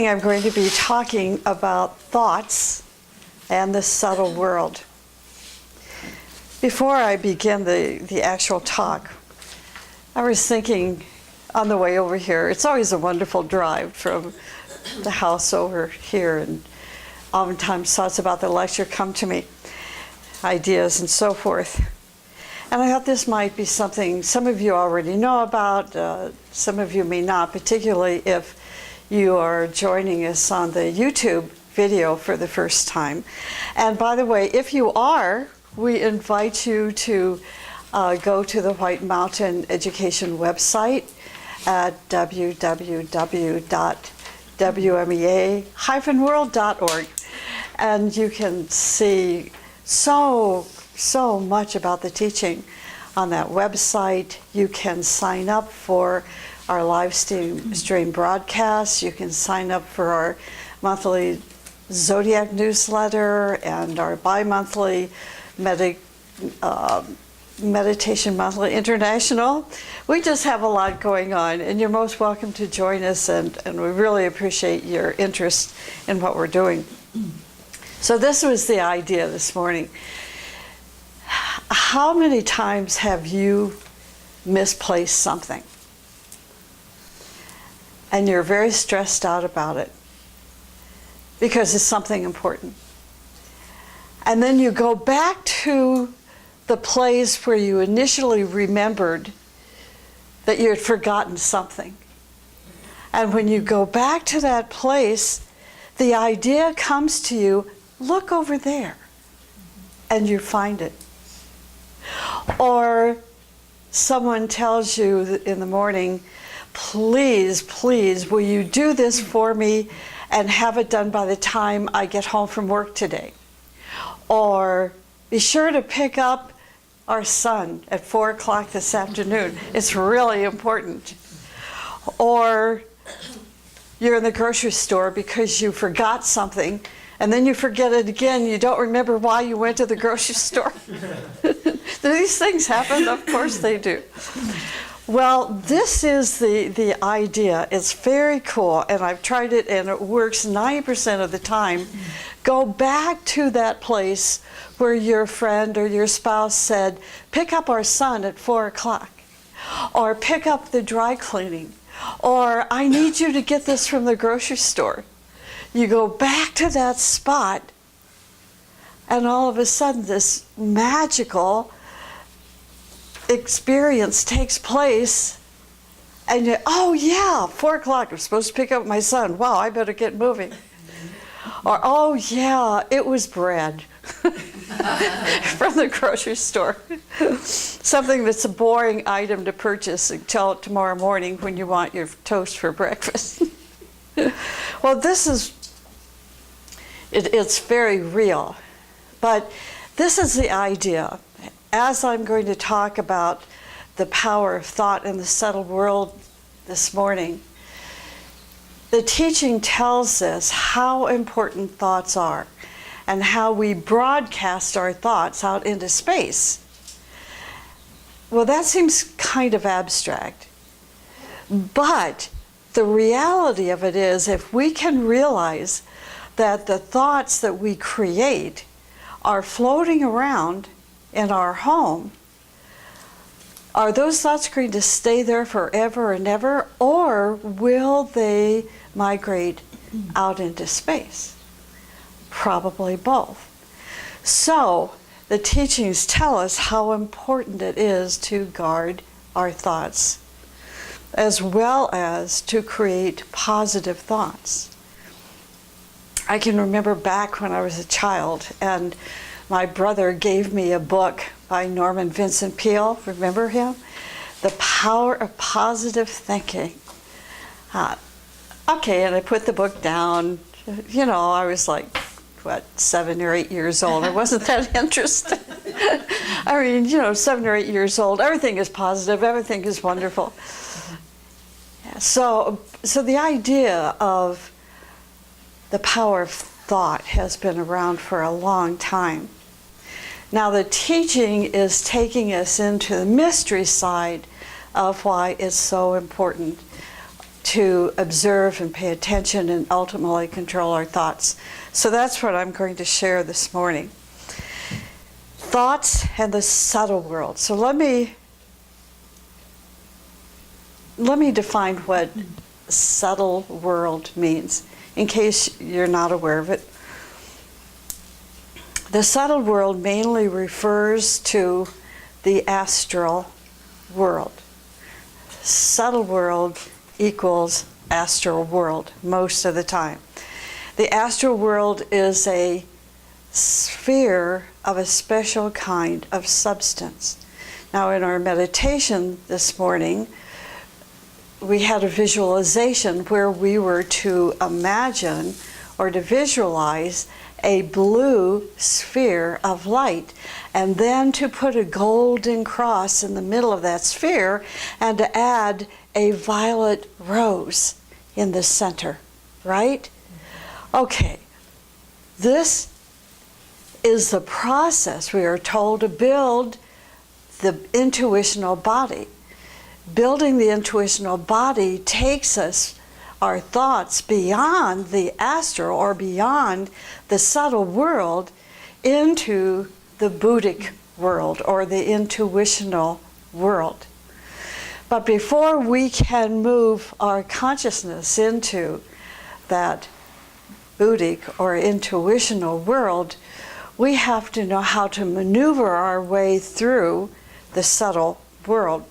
morning I'm going to be talking about thoughts and the subtle world. Before I begin the actual talk, I was thinking on the way over here, it's always a wonderful drive from the house over here, and oftentimes thoughts about the lecture come to me, ideas and so forth. And I thought this might be something some of you already know about, some of you may not, particularly if you are joining us on the YouTube video for the first time. And by the way, if you are, we invite you to go to the White Mountain Education website at www.wmea-world.org, and you can see so much about the teaching on that website. You can sign up for our live stream broadcasts. You can sign up for our monthly Zodiac newsletter and our bi-monthly Meditation Monthly International. We just have a lot going on, and you're most welcome to join us, and we really appreciate your interest in what we're doing. So this was the idea this morning. How many times have you misplaced something? And you're very stressed out about it because it's something important. And then you go back to the place where you initially remembered that you had forgotten something. And when you go back to that place, the idea comes to you, look over there, and you find it. Or someone tells you in the morning, please, will you do this for me and have it done by the time I get home from work today? Or be sure to pick up our son at 4 o'clock this afternoon. It's really important. Or you're in the grocery store because you forgot something, and then you forget it again. You don't remember why you went to the grocery store. Do these things happen? Of course they do. Well, this is the idea. It's very cool, and I've tried it, and it works 90% of the time. Go back to that place where your friend or your spouse said, pick up our son at 4 o'clock, or pick up the dry cleaning, or I need you to get this from the grocery store. You go back to that spot, and all of a sudden this magical experience takes place, and you, oh yeah, 4 o'clock, I'm supposed to pick up my son. Wow, I better get moving. Or, oh yeah, it was bread from the grocery store. Something that's a boring item to purchase until tomorrow morning when you want your toast for breakfast. Well, this is, it's very real, but this is the idea. As I'm going to talk about the power of thought in the subtle world this morning, the teaching tells us how important thoughts are and how we broadcast our thoughts out into space. Well, that seems kind of abstract, but the reality of it is, if we can realize that the thoughts that we create are floating around in our home, are those thoughts going to stay there forever and ever, or will they migrate out into space? Probably both. So the teachings tell us how important it is to guard our thoughts, as well as to create positive thoughts. I can remember back when I was a child, and my brother gave me a book by Norman Vincent Peale. Remember him? The Power of Positive Thinking. Okay, and I put the book down. You know, I was like, 7 or 8 years old. I wasn't that interested. I mean, 7 or 8 years old. Everything is positive. Everything is wonderful. Yeah, so the idea of the power of thought has been around for a long time. Now the teaching is taking us into the mystery side of why it's so important to observe and pay attention and ultimately control our thoughts. So that's what I'm going to share this morning. Thoughts and the subtle world. So let me define what subtle world means, in case you're not aware of it. The subtle world mainly refers to the astral world. Subtle world equals astral world most of the time. The astral world is a sphere of a special kind of substance. Now, in our meditation this morning, we had a visualization where we were to imagine or to visualize a blue sphere of light, and then to put a golden cross in the middle of that sphere and to add a violet rose in the center, right? Okay, this is the process we are told to build the intuitional body. Building the intuitional body takes us, our thoughts, beyond the astral or beyond the subtle world into the Buddhic world or the intuitional world. But before we can move our consciousness into that Buddhic or intuitional world, we have to know how to maneuver our way through the subtle world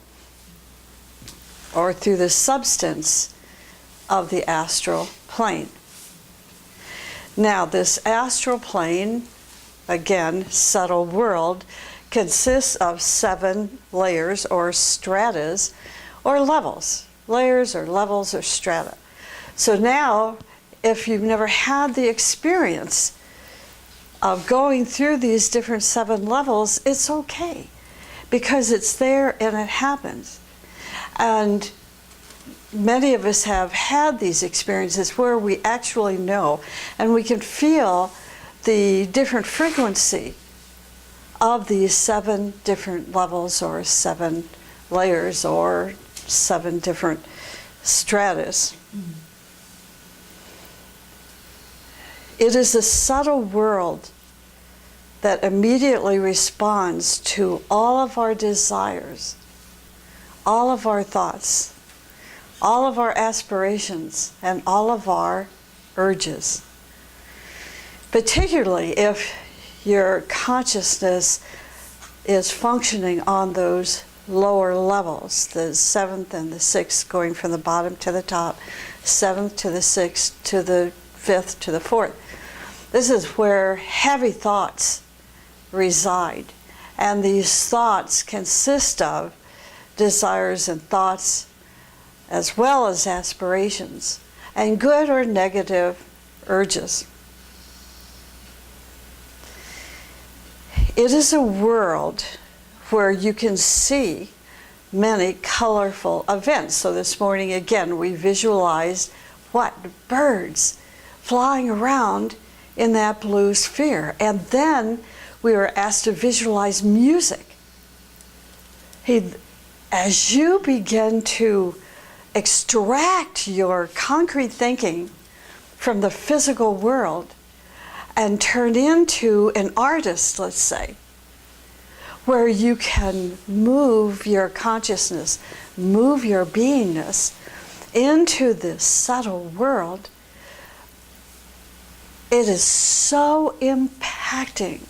or through the substance of the astral plane. Now, this astral plane, again, subtle world, consists of 7 layers or stratas or levels. Layers or levels or strata. So now, if you've never had the experience of going through these different 7 levels, it's okay, because it's there and it happens. And many of us have had these experiences where we actually know and we can feel the different frequency of these 7 different levels or 7 layers or 7 different stratas. It is the subtle world that immediately responds to all of our desires, all of our thoughts, all of our aspirations, and all of our urges. Particularly if your consciousness is functioning on those lower levels, the 7th and the 6th, going from the bottom to the top, 7th to the 6th to the 5th to the 4th. This is where heavy thoughts reside. And these thoughts consist of desires and thoughts as well as aspirations, and good or negative urges. It is a world where you can see many colorful events. So this morning, again, we visualized what? Birds flying around in that blue sphere. And then we were asked to visualize music. As you begin to extract your concrete thinking from the physical world and turn into an artist, let's say, where you can move your consciousness, move your beingness into this subtle world, it is so impacting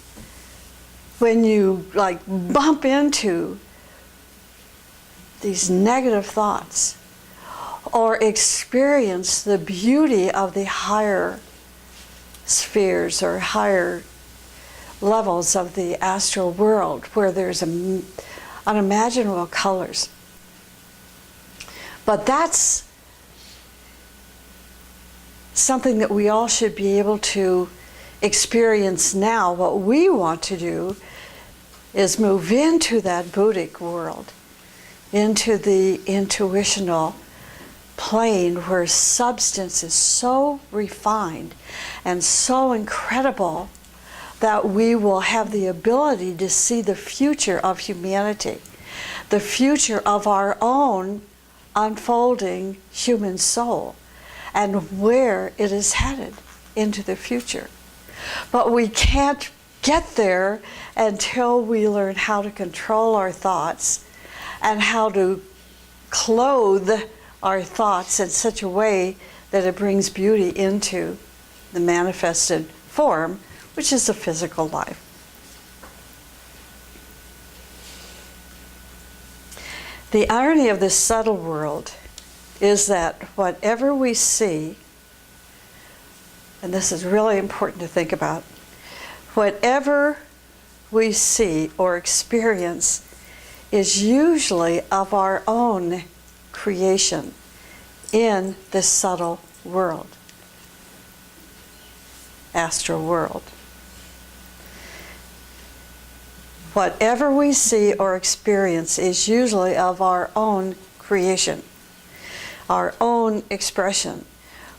when you bump into these negative thoughts or experience the beauty of the higher spheres or higher levels of the astral world where there's unimaginable colors. But that's something that we all should be able to experience now. What we want to do is move into that Buddhic world, into the intuitional plane where substance is so refined and so incredible that we will have the ability to see the future of humanity, the future of our own unfolding human soul and where it is headed into the future. But we can't get there until we learn how to control our thoughts and how to clothe our thoughts in such a way that it brings beauty into the manifested form, which is the physical life. The irony of this subtle world is that whatever we see, and this is really important to think about, whatever we see or experience is usually of our own creation in this subtle world, astral world. Whatever we see or experience is usually of our own creation, our own expression,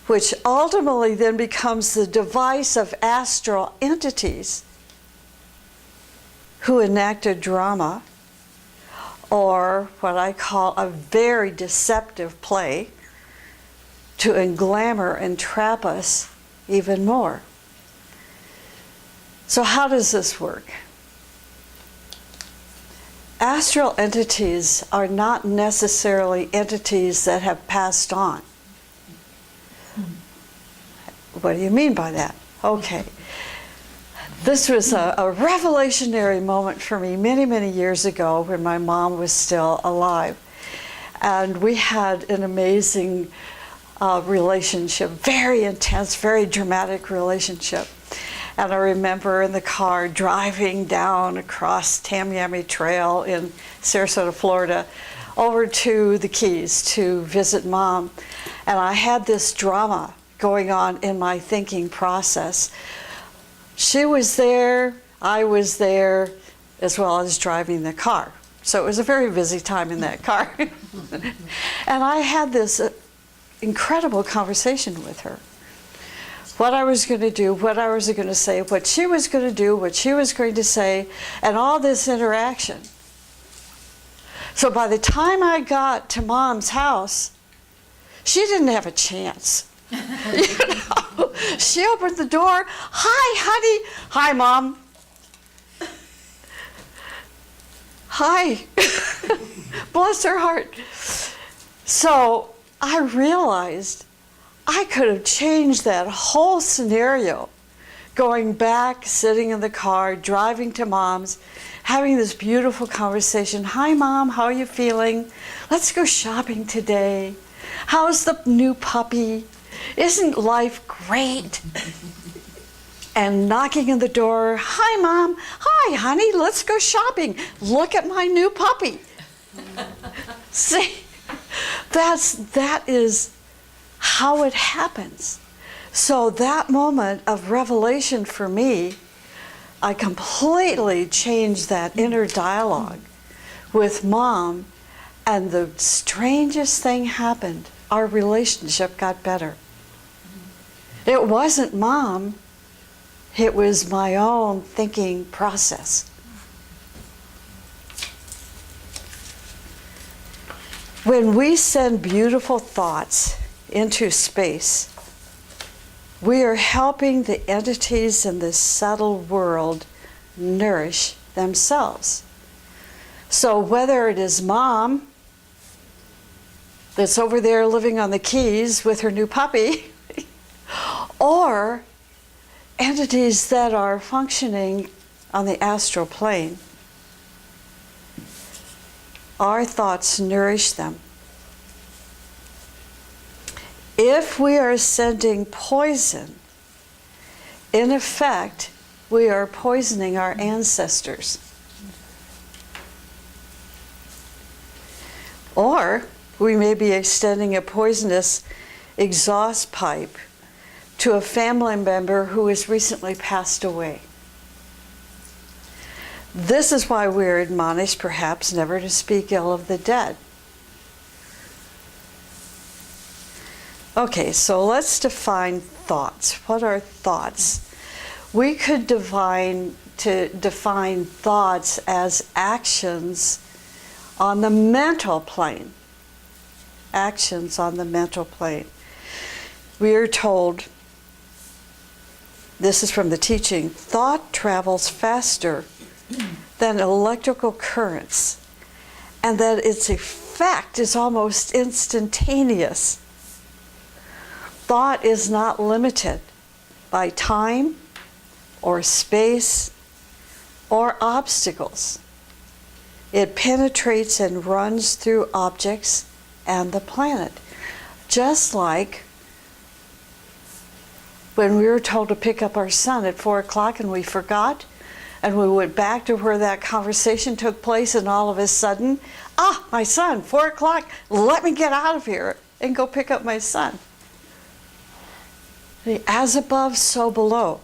which ultimately then becomes the device of astral entities who enact a drama, or what I call a very deceptive play, to englamour and trap us even more. So how does this work? Astral entities are not necessarily entities that have passed on. What do you mean by that? Okay. This was a revelationary moment for me many, many years ago when my mom was still alive. And we had an amazing relationship, very intense, very dramatic relationship. And I remember in the car driving down across Tamiami Trail in Sarasota, Florida, over to the Keys to visit Mom. And I had this drama going on in my thinking process. She was there, I was there, as well as driving the car. So it was a very busy time in that car. And I had this incredible conversation with her. What I was going to do, what I was going to say, what she was going to do, what she was going to say, and all this interaction. So by the time I got to Mom's house, she didn't have a chance. You know? She opened the door. Hi, honey. Hi, Mom. Hi. Bless her heart. So I realized I could have changed that whole scenario, going back, sitting in the car, driving to Mom's, having this beautiful conversation. Hi, Mom, how are you feeling? Let's go shopping today. How's the new puppy? Isn't life great? And knocking on the door. Hi, Mom. Hi, honey, let's go shopping. Look at my new puppy. See, that is how it happens. So that moment of revelation for me, I completely changed that inner dialogue with Mom, and the strangest thing happened. Our relationship got better. It wasn't Mom, it was my own thinking process. When we send beautiful thoughts into space, we are helping the entities in this subtle world nourish themselves. So whether it is Mom that's over there living on the Keys with her new puppy, or entities that are functioning on the astral plane, our thoughts nourish them. If we are sending poison, in effect, we are poisoning our ancestors. Or we may be extending a poisonous exhaust pipe to a family member who has recently passed away. This is why we're admonished, perhaps, never to speak ill of the dead. Okay, so let's define thoughts. What are thoughts? We could define thoughts as actions on the mental plane, actions on the mental plane. We are told, this is from the teaching, thought travels faster than electrical currents, and that its effect is almost instantaneous. Thought is not limited by time or space or obstacles. It penetrates and runs through objects and the planet. Just like when we were told to pick up our son at 4 o'clock and we forgot, and we went back to where that conversation took place, and all of a sudden, my son, 4 o'clock, let me get out of here and go pick up my son. As above, so below.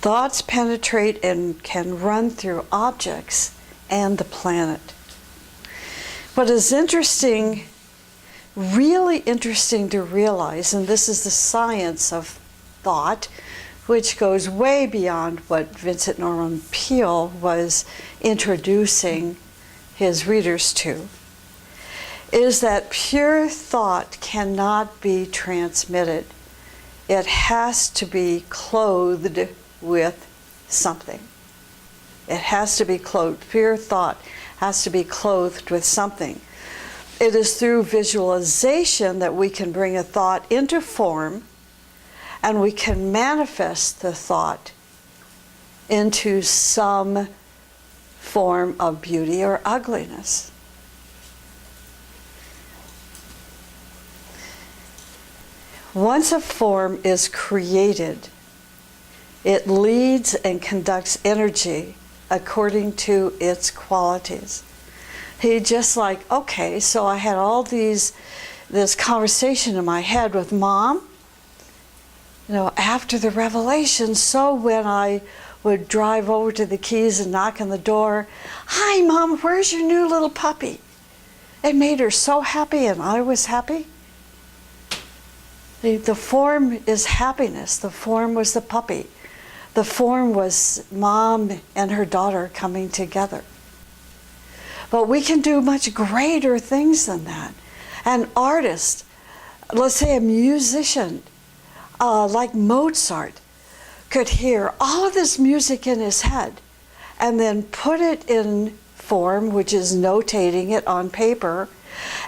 Thoughts penetrate and can run through objects and the planet. What is interesting, really interesting to realize, and this is the science of thought, which goes way beyond what Vincent Norman Peale was introducing his readers to, is that pure thought cannot be transmitted. It has to be clothed with something. It has to be clothed. Pure thought has to be clothed with something. It is through visualization that we can bring a thought into form, and we can manifest the thought into some form of beauty or ugliness. Once a form is created, it leads and conducts energy according to its qualities. He just like, okay, so I had all this conversation in my head with Mom, after the revelation. So when I would drive over to the Keys and knock on the door, "Hi, Mom, where's your new little puppy?" It made her so happy, and I was happy. The form is happiness. The form was the puppy. The form was Mom and her daughter coming together. But we can do much greater things than that. An artist, let's say a musician, like Mozart, could hear all of this music in his head and then put it in form, which is notating it on paper,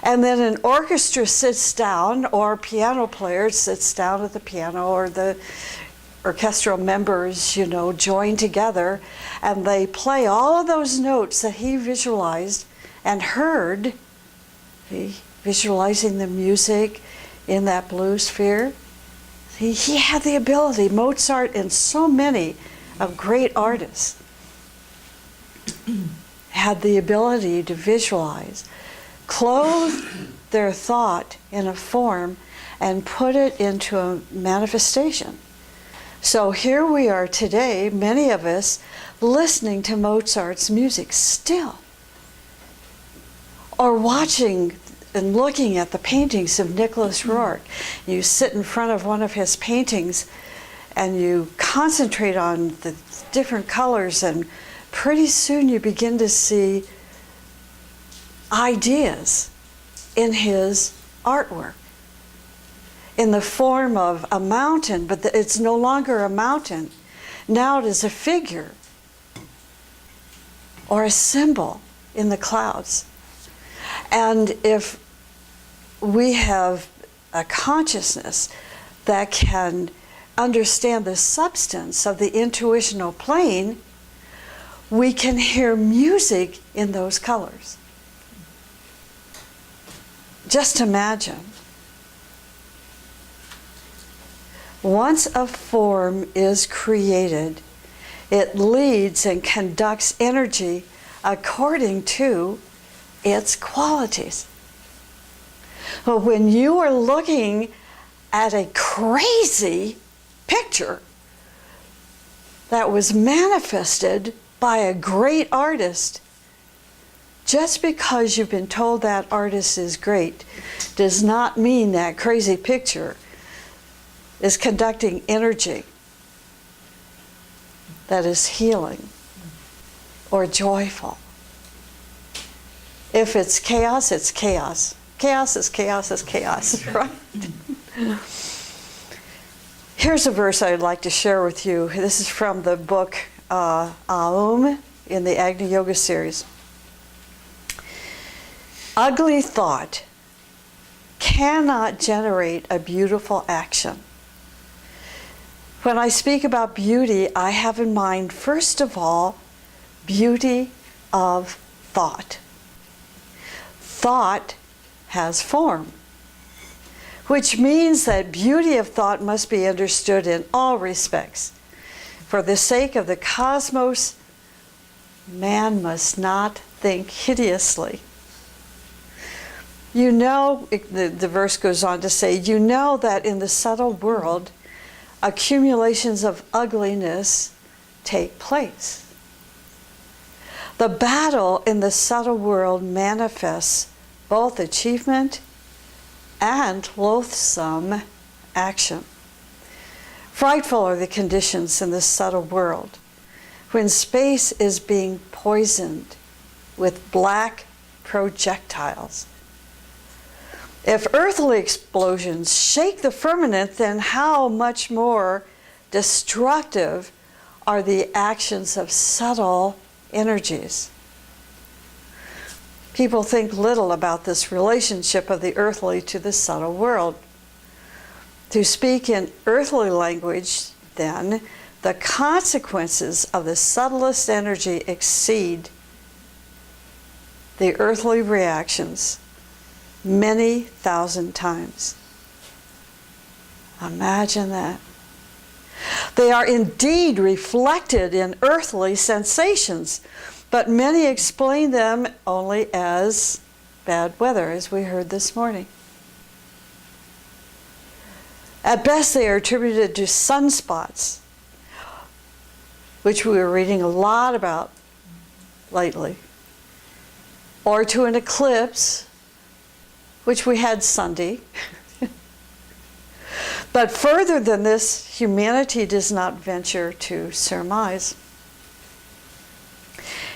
and then an orchestra sits down, or piano player sits down at the piano, or the orchestral members, join together, and they play all of those notes that he visualized and heard, visualizing the music in that blue sphere. He had the ability, Mozart and so many of great artists had the ability to visualize, clothe their thought in a form, and put it into a manifestation. So here we are today, many of us, listening to Mozart's music still, or watching and looking at the paintings of Nicholas Rourke. You sit in front of one of his paintings and you concentrate on the different colors, and pretty soon you begin to see ideas in his artwork in the form of a mountain, but it's no longer a mountain. Now it is a figure or a symbol in the clouds. And if we have a consciousness that can understand the substance of the intuitional plane, we can hear music in those colors. Just imagine. Once a form is created, it leads and conducts energy according to its qualities. But when you are looking at a crazy picture that was manifested by a great artist, just because you've been told that artist is great does not mean that crazy picture is conducting energy that is healing or joyful. If it's chaos, it's chaos. Chaos is chaos is chaos, right? Here's a verse I'd like to share with you. This is from the book Aum in the Agni Yoga series. Ugly thought cannot generate a beautiful action. When I speak about beauty, I have in mind, first of all, beauty of thought. Thought has form, which means that beauty of thought must be understood in all respects. For the sake of the cosmos, man must not think hideously. You know, the verse goes on to say, you know that in the subtle world, accumulations of ugliness take place. The battle in the subtle world manifests both achievement and loathsome action. Frightful are the conditions in the subtle world when space is being poisoned with black projectiles. If earthly explosions shake the firmament, then how much more destructive are the actions of subtle energies? People think little about this relationship of the earthly to the subtle world. To speak in earthly language, then, the consequences of the subtlest energy exceed the earthly reactions many thousand times. Imagine that. They are indeed reflected in earthly sensations, but many explain them only as bad weather, as we heard this morning. At best, they are attributed to sunspots, which we were reading a lot about lately, or to an eclipse, which we had Sunday. But further than this, humanity does not venture to surmise.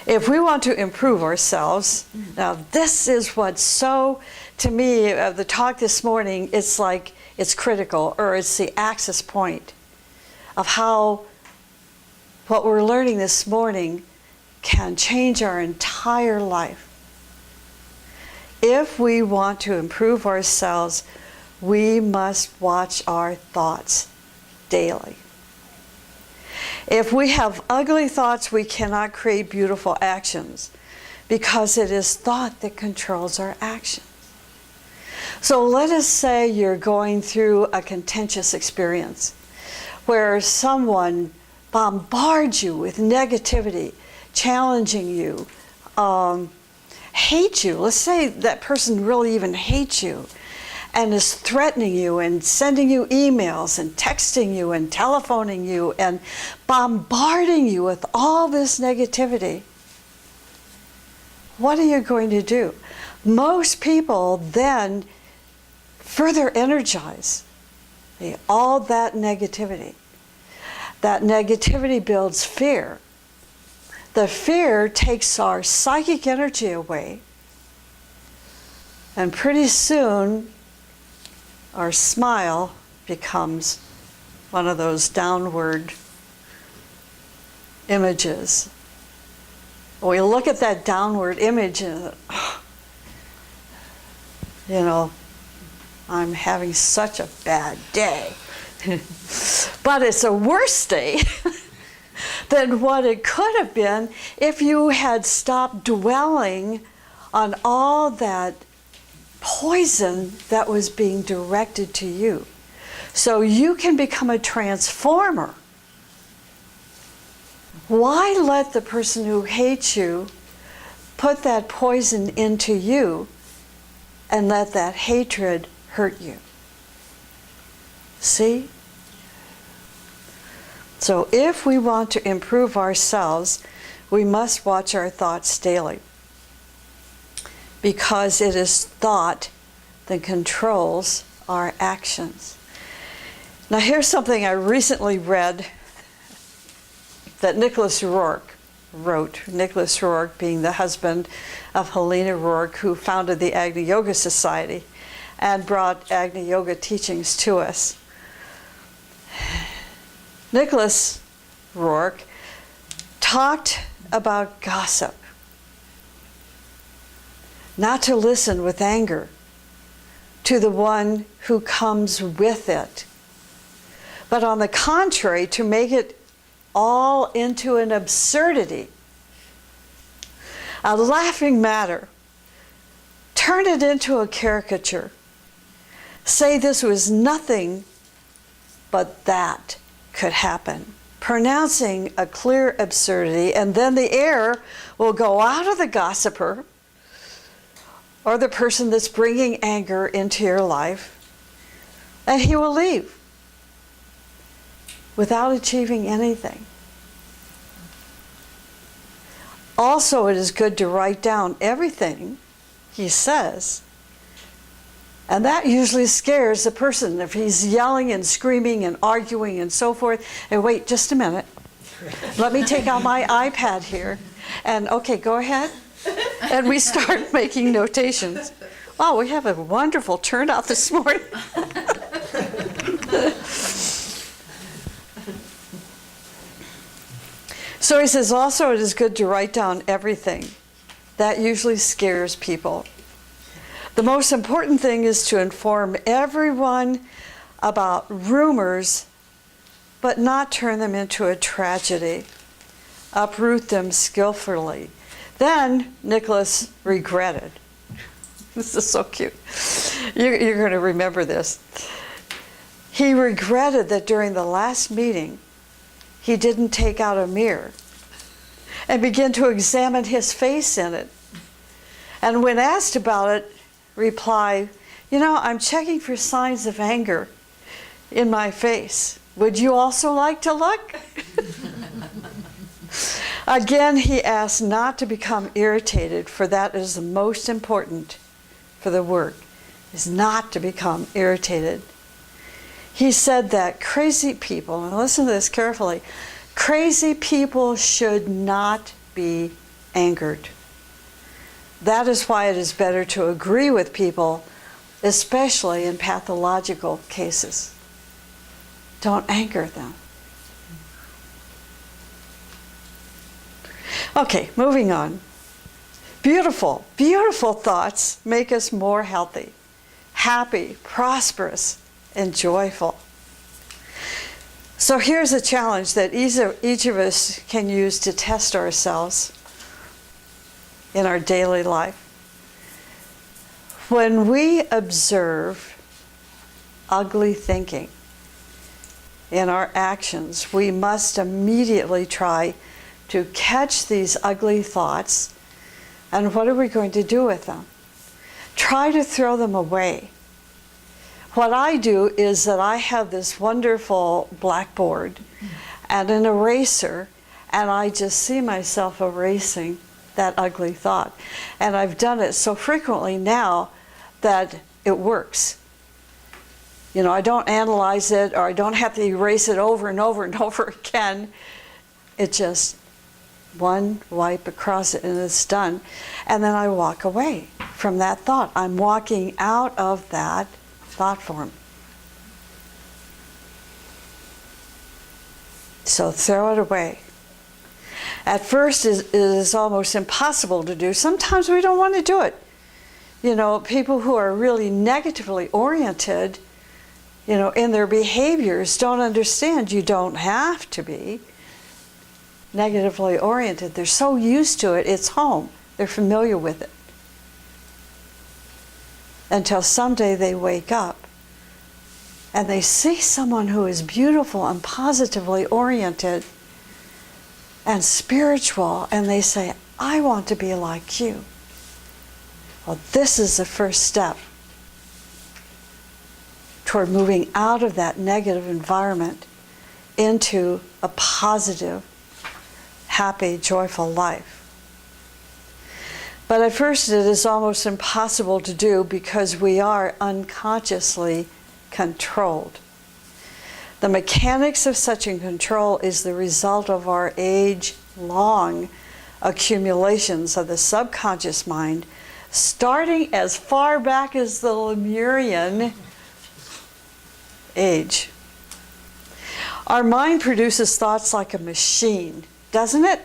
If we want to improve ourselves, now this is what's so, to me, the talk this morning, it's like it's critical, or it's the access point of how what we're learning this morning can change our entire life. If we want to improve ourselves, we must watch our thoughts daily. If we have ugly thoughts, we cannot create beautiful actions because it is thought that controls our actions. So let us say you're going through a contentious experience where someone bombards you with negativity, challenging you, hate you. Let's say that person really even hates you and is threatening you and sending you emails and texting you and telephoning you and bombarding you with all this negativity. What are you going to do? Most people then further energize all that negativity. That negativity builds fear. The fear takes our psychic energy away, and pretty soon our smile becomes one of those downward images. We look at that downward image and, I'm having such a bad day. But it's a worse day than what it could have been if you had stopped dwelling on all that poison that was being directed to you. So you can become a transformer. Why let the person who hates you put that poison into you and let that hatred hurt you? See? So if we want to improve ourselves, we must watch our thoughts daily, because it is thought that controls our actions. Now here's something I recently read that Nicholas Rourke wrote, Nicholas Rourke being the husband of Helena Rourke, who founded the Agni Yoga Society and brought Agni Yoga teachings to us. Nicholas Rourke talked about gossip, not to listen with anger to the one who comes with it, but on the contrary, to make it all into an absurdity, a laughing matter. Turn it into a caricature. Say this was nothing but that could happen, pronouncing a clear absurdity, and then the air will go out of the gossiper or the person that's bringing anger into your life, and he will leave without achieving anything. Also, it is good to write down everything he says, and that usually scares the person if he's yelling and screaming and arguing and so forth. And wait just a minute, let me take out my iPad here, and okay, go ahead. And we start making notations. Wow, we have a wonderful turnout this morning. So he says, also it is good to write down everything. That usually scares people. The most important thing is to inform everyone about rumors, but not turn them into a tragedy. Uproot them skillfully. Then Nicholas regretted. This is so cute. You're going to remember this. He regretted that during the last meeting, he didn't take out a mirror and begin to examine his face in it. And when asked about it, replied, I'm checking for signs of anger in my face. Would you also like to look? Again, he asked not to become irritated, for that is the most important for the work, is not to become irritated. He said that crazy people, and listen to this carefully, crazy people should not be angered. That is why it is better to agree with people, especially in pathological cases. Don't anger them. Okay, moving on. Beautiful, beautiful thoughts make us more healthy, happy, prosperous, and joyful. So here's a challenge that each of us can use to test ourselves in our daily life. When we observe ugly thinking in our actions, we must immediately try to catch these ugly thoughts, and what are we going to do with them? Try to throw them away. What I do is that I have this wonderful blackboard and an eraser, and I just see myself erasing that ugly thought. And I've done it so frequently now that it works. I don't analyze it, or I don't have to erase it over and over and over again. It just one wipe across it and it's done. And then I walk away from that thought. I'm walking out of that thought form. So throw it away. At first, it is almost impossible to do. Sometimes we don't want to do it. People who are really negatively oriented, in their behaviors don't understand you don't have to be negatively oriented. They're so used to it, it's home. They're familiar with it. Until someday they wake up and they see someone who is beautiful and positively oriented and spiritual, and they say, I want to be like you. Well, this is the first step toward moving out of that negative environment into a positive, happy, joyful life. But at first it is almost impossible to do because we are unconsciously controlled. The mechanics of such a control is the result of our age long accumulations of the subconscious mind, starting as far back as the Lemurian age. Our mind produces thoughts like a machine, doesn't it?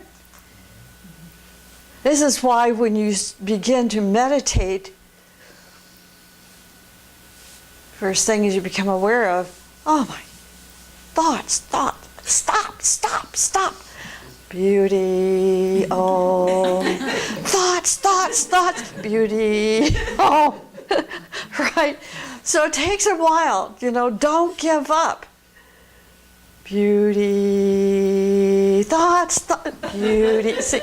This is why when you begin to meditate, first thing is you become aware of, oh my, thoughts, stop. Beauty, thoughts, beauty, right? So it takes a while, don't give up. Beauty, thoughts, beauty. See,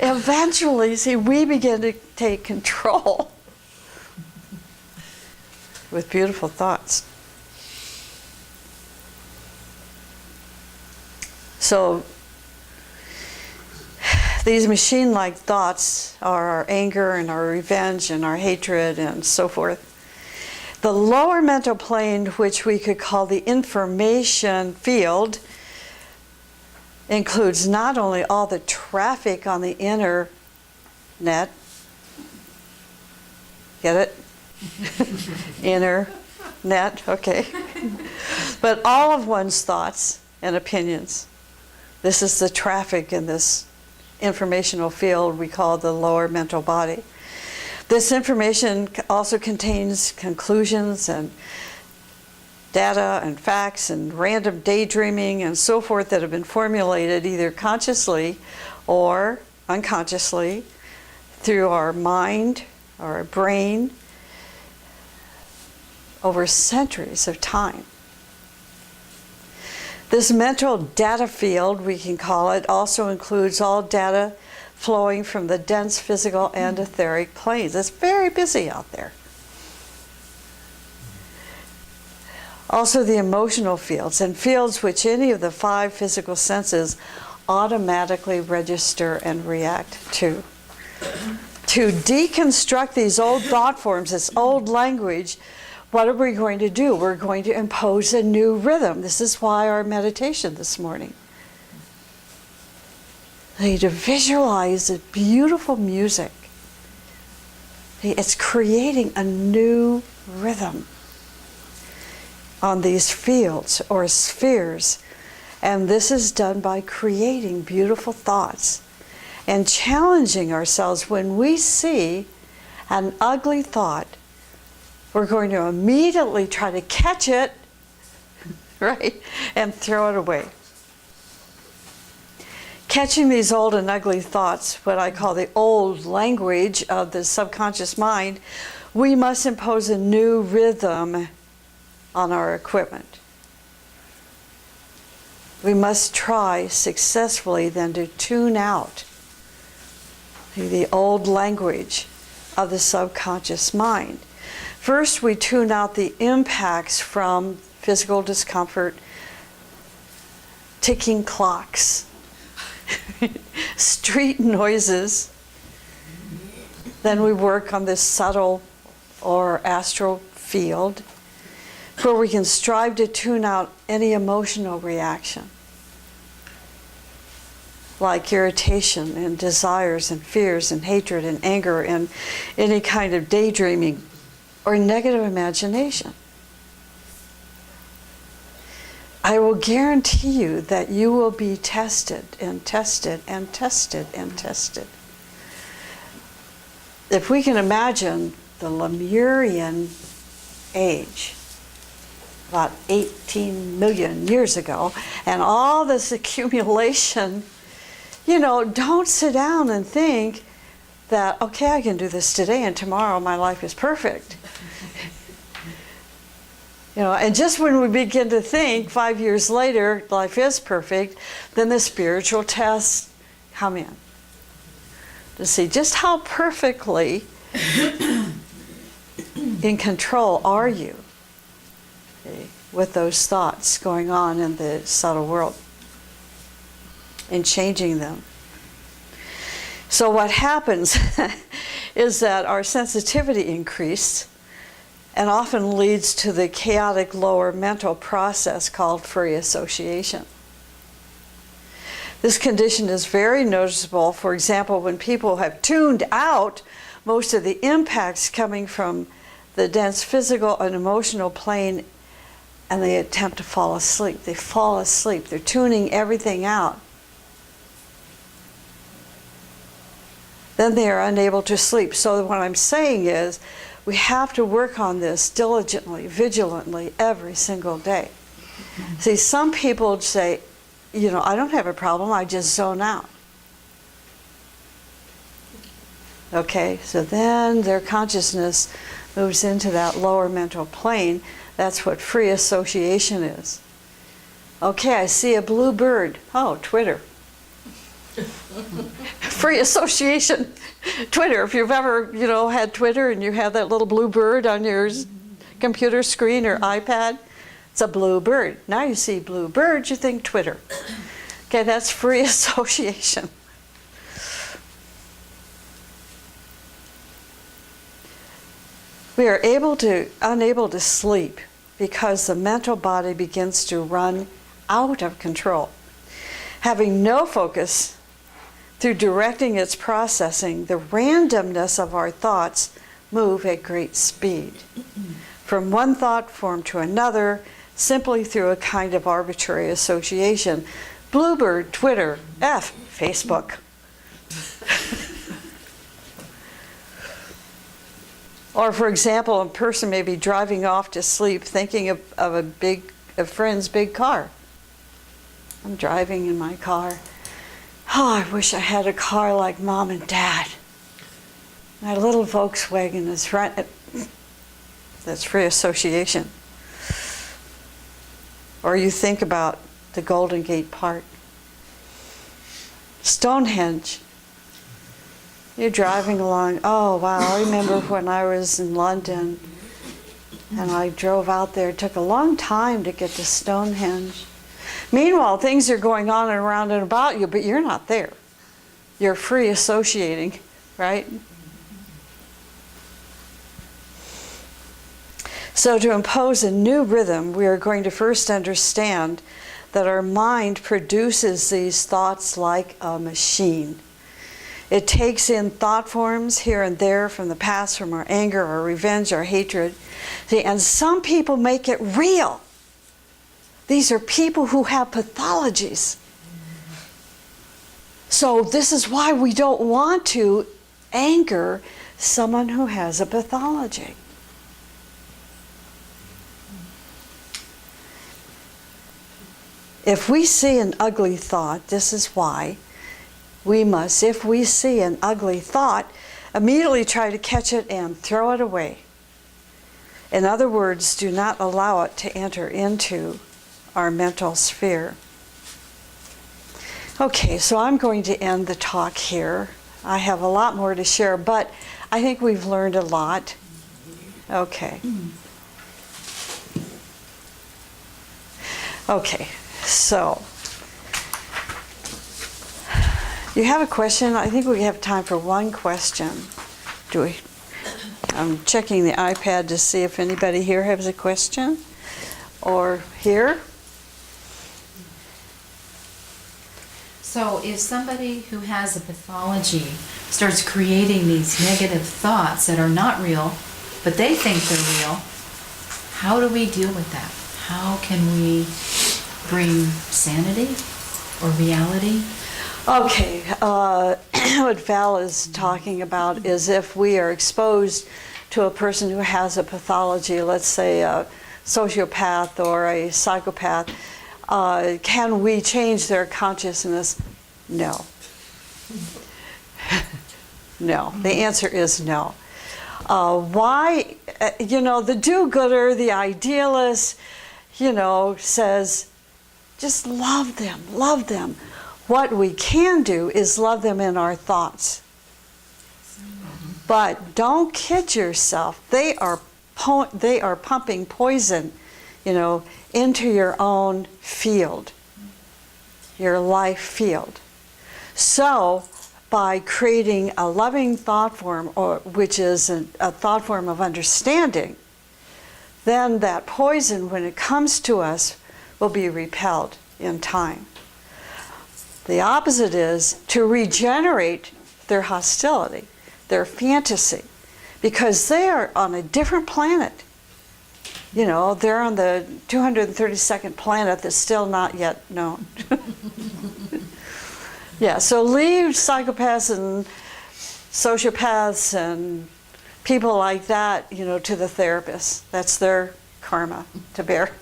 eventually, we begin to take control with beautiful thoughts. So, these machine-like thoughts are our anger and our revenge and our hatred and so forth. The lower mental plane, which we could call the information field, includes not only all the traffic on the internet, get it? Internet, okay. But all of one's thoughts and opinions. This is the traffic in this informational field we call the lower mental body. This information also contains conclusions and data and facts and random daydreaming and so forth that have been formulated either consciously or unconsciously through our mind, our brain, over centuries of time. This mental data field, we can call it, also includes all data flowing from the dense physical and etheric planes. It's very busy out there. Also the emotional fields, and fields which any of the 5 physical senses automatically register and react to. To deconstruct these old thought forms, this old language, what are we going to do? We're going to impose a new rhythm. This is why our meditation this morning. To visualize the beautiful music. It's creating a new rhythm on these fields or spheres. And this is done by creating beautiful thoughts and challenging ourselves. When we see an ugly thought, we're going to immediately try to catch it, right, and throw it away. Catching these old and ugly thoughts, what I call the old language of the subconscious mind, we must impose a new rhythm on our equipment. We must try successfully then to tune out the old language of the subconscious mind. First, we tune out the impacts from physical discomfort, ticking clocks, street noises. Then we work on this subtle or astral field where we can strive to tune out any emotional reaction, like irritation and desires and fears and hatred and anger and any kind of daydreaming or negative imagination. I will guarantee you that you will be tested and tested and tested and tested. If we can imagine the Lemurian age, about 18 million years ago, and all this accumulation, don't sit down and think that, okay, I can do this today and tomorrow my life is perfect. And just when we begin to think 5 years later life is perfect, then the spiritual tests come in to see just how perfectly in control are you with those thoughts going on in the subtle world and changing them. So what happens is that our sensitivity increases and often leads to the chaotic lower mental process called free association. This condition is very noticeable, for example, when people have tuned out most of the impacts coming from the dense physical and emotional plane, and they attempt to fall asleep. They fall asleep. They're tuning everything out. Then they are unable to sleep. So what I'm saying is, we have to work on this diligently, vigilantly, every single day. See, some people say, you know, I don't have a problem, I just zone out. Okay, so then their consciousness moves into that lower mental plane. That's what free association is. Okay, I see a blue bird. Oh, Twitter. Free association. Twitter. If you've ever, you know, had Twitter and you have that little blue bird on your computer screen or iPad, it's a blue bird. Now you see blue bird, you think Twitter. Okay, that's free association. We are unable to sleep because the mental body begins to run out of control. Having no focus through directing its processing, the randomness of our thoughts move at great speed. From one thought form to another, simply through a kind of arbitrary association. Bluebird, Twitter, Facebook. Or, for example, a person may be driving off to sleep thinking of a friend's big car. I'm driving in my car. Oh, I wish I had a car like Mom and Dad. My little Volkswagen is right. That's free association. Or you think about the Golden Gate Park. Stonehenge. You're driving along. Oh, wow, I remember when I was in London and I drove out there. It took a long time to get to Stonehenge. Meanwhile, things are going on and around and about you, but you're not there. You're free associating, right? So to impose a new rhythm, we are going to first understand that our mind produces these thoughts like a machine. It takes in thought forms here and there from the past, from our anger, our revenge, our hatred. See, and some people make it real. These are people who have pathologies. So this is why we don't want to anger someone who has a pathology. If we see an ugly thought, this is why we must, if we see an ugly thought, immediately try to catch it and throw it away. In other words, do not allow it to enter into our mental sphere. Okay, so I'm going to end the talk here. I have a lot more to share, but I think we've learned a lot. Okay. Okay, so you have a question? I think we have time for one question. Do we? I'm checking the iPad to see if anybody here has a question. Or here? So if somebody who has a pathology starts creating these negative thoughts that are not real, but they think they're real, how do we deal with that? How can we bring sanity or reality? Okay, what Val is talking about is if we are exposed to a person who has a pathology, let's say a sociopath or a psychopath, can we change their consciousness? No. No. The answer is no. Why? The do-gooder, the idealist, says, just love them, love them. What we can do is love them in our thoughts. But don't kid yourself. They are pumping poison, into your own field, your life field. So, by creating a loving thought form, which is a thought form of understanding, then that poison, when it comes to us, will be repelled in time. The opposite is to regenerate their hostility, their fantasy, because they are on a different planet. You know, they're on the 232nd planet that's still not yet known. Yeah, so leave psychopaths and sociopaths and people like that, you know, to the therapists. That's their karma to bear.